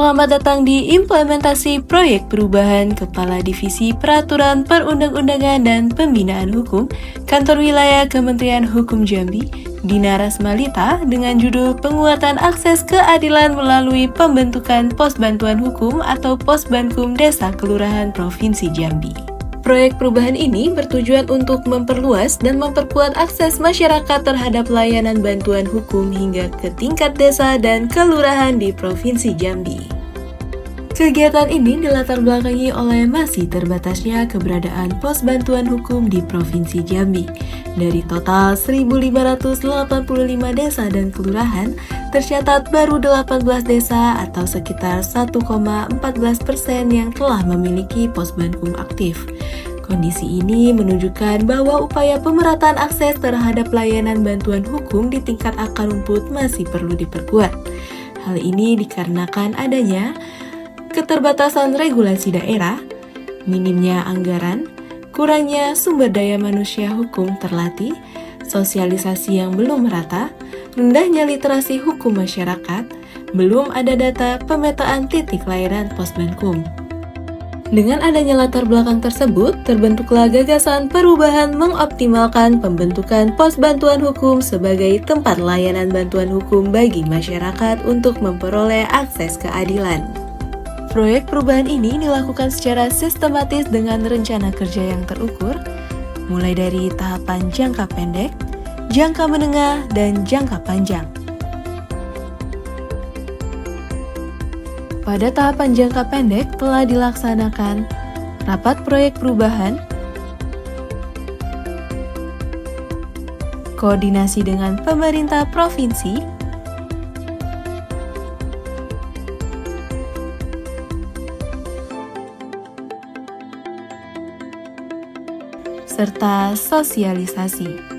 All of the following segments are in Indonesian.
Selamat datang di implementasi proyek perubahan Kepala Divisi Peraturan Perundang-undangan dan Pembinaan Hukum Kantor Wilayah Kementerian Hukum Jambi, Dina Rasmalita, dengan judul Penguatan Akses Keadilan melalui Pembentukan Pos Bantuan Hukum atau Posbankum Desa Kelurahan Provinsi Jambi. Proyek perubahan ini bertujuan untuk memperluas dan memperkuat akses masyarakat terhadap layanan bantuan hukum hingga ke tingkat desa dan kelurahan di Provinsi Jambi. Kegiatan ini dilatar belakangi oleh masih terbatasnya keberadaan pos bantuan hukum di Provinsi Jambi. Dari total 1.585 desa dan kelurahan, tercatat baru 18 desa atau sekitar 1,14% yang telah memiliki posbankum aktif. Kondisi ini menunjukkan bahwa upaya pemerataan akses terhadap layanan bantuan hukum di tingkat akar rumput masih perlu diperkuat. Hal ini dikarenakan adanya keterbatasan regulasi daerah, minimnya anggaran, kurangnya sumber daya manusia hukum terlatih, sosialisasi yang belum merata, rendahnya literasi hukum masyarakat, belum ada data pemetaan titik layanan posbankum. Dengan adanya latar belakang tersebut, terbentuklah gagasan perubahan mengoptimalkan pembentukan pos bantuan hukum sebagai tempat layanan bantuan hukum bagi masyarakat untuk memperoleh akses keadilan. Proyek perubahan ini dilakukan secara sistematis dengan rencana kerja yang terukur, mulai dari tahapan jangka pendek, jangka menengah, dan jangka panjang. Pada tahapan jangka pendek telah dilaksanakan rapat proyek perubahan, koordinasi dengan pemerintah provinsi, serta sosialisasi.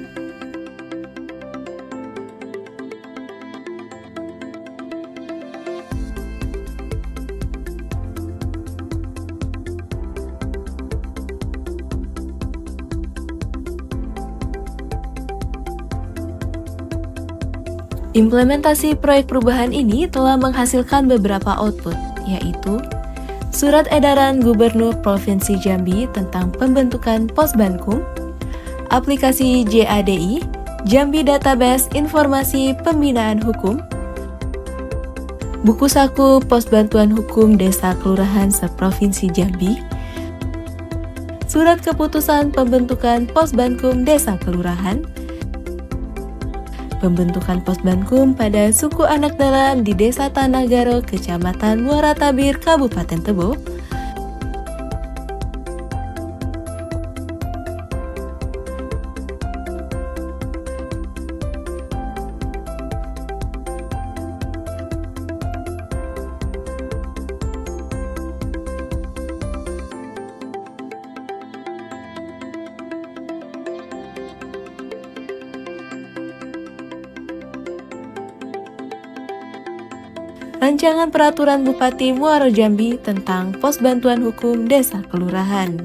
Implementasi proyek perubahan ini telah menghasilkan beberapa output, yaitu Surat Edaran Gubernur Provinsi Jambi tentang pembentukan Posbankum, aplikasi JADI, Jambi Database Informasi Pembinaan Hukum, buku saku Pos Bantuan Hukum Desa Kelurahan seprovinsi Jambi, Surat Keputusan Pembentukan Posbankum Desa Kelurahan, pembentukan posbankum pada suku anak dalam di Desa Tanagaro, Kecamatan Muara Tabir, Kabupaten Tebo, Rancangan Peraturan Bupati Muaro Jambi tentang Pos Bantuan Hukum Desa Kelurahan.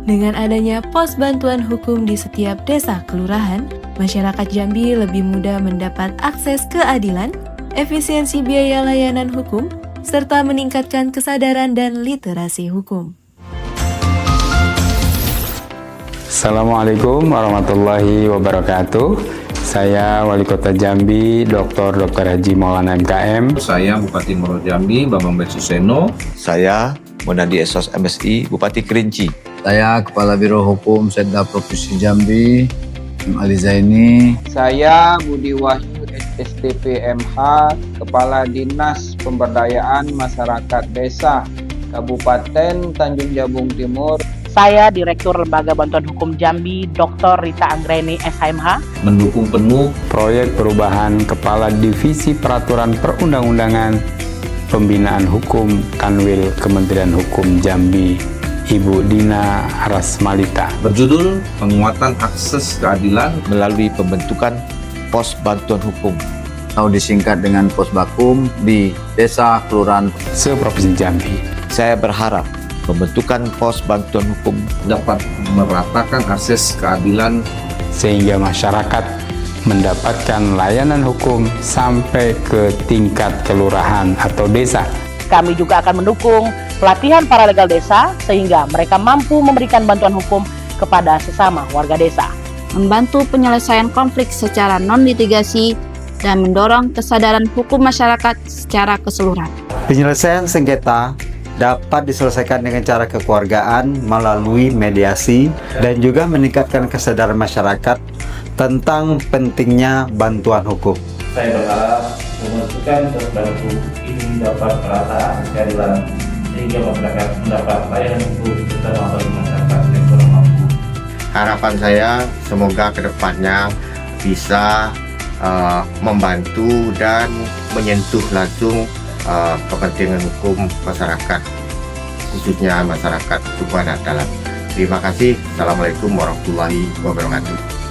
Dengan adanya pos bantuan hukum di setiap desa kelurahan, masyarakat Jambi lebih mudah mendapat akses keadilan, efisiensi biaya layanan hukum, serta meningkatkan kesadaran dan literasi hukum. Assalamualaikum warahmatullahi wabarakatuh. Saya Wali Kota Jambi, Dr. Haji Maulana MKM. Saya Bupati Muaro Jambi, Bambang Besuseno. Saya Munadi Esos MSI, Bupati Kerinci. Saya Kepala Biro Hukum Setda Provinsi Jambi, Ali Zaini. Saya Budi Wahyu, STP MH, Kepala Dinas Pemberdayaan Masyarakat Desa, Kabupaten Tanjung Jabung Timur. Saya Direktur Lembaga Bantuan Hukum Jambi, Dr. Rita Anggraini, SHMH. Mendukung penuh Proyek perubahan Kepala Divisi Peraturan Perundang-undangan Pembinaan Hukum Kanwil Kementerian Hukum Jambi, Ibu Dina Rasmalita. berjudul Penguatan Akses Keadilan Melalui pembentukan Pos Bantuan Hukum Atau disingkat dengan Posbankum di Desa Kelurahan seprovinsi Jambi. Saya berharap pembentukan Pos Bantuan Hukum dapat meratakan akses keadilan sehingga masyarakat mendapatkan layanan hukum sampai ke tingkat kelurahan atau desa. Kami juga akan mendukung pelatihan paralegal desa sehingga mereka mampu memberikan bantuan hukum kepada sesama warga desa. Membantu penyelesaian konflik secara non-litigasi dan mendorong kesadaran hukum masyarakat secara keseluruhan. Penyelesaian sengketa dapat diselesaikan dengan cara kekeluargaan melalui mediasi dan juga meningkatkan kesadaran masyarakat tentang pentingnya bantuan hukum. Saya berharap pembentukan kesadaran hukum ini dapat merata keadilan sehingga masyarakat mendapat layanan hukum terutama bagi masyarakat yang kurang mampu. Harapan saya semoga kedepannya bisa membantu dan menyentuh langsung kepentingan hukum masyarakat, khususnya masyarakat suku anak dalam. Terima kasih. Assalamualaikum warahmatullahi wabarakatuh.